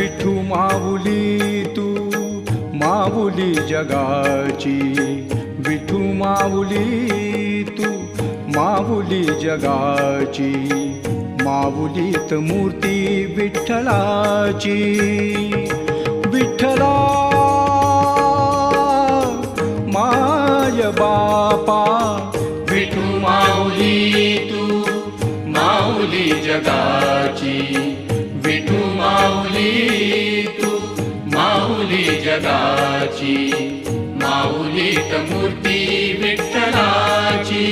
विठू माऊली तू माऊली जगाची, विठू माऊली तू माऊली जगाची, माऊलीत मूर्ती विठ्ठलाची. विठ्ठला माय बापा, विठू माऊली तू माऊली जगाची, विठू माऊली तू माऊली जगाची, माऊलीत मूर्ती विठ्ठलाची.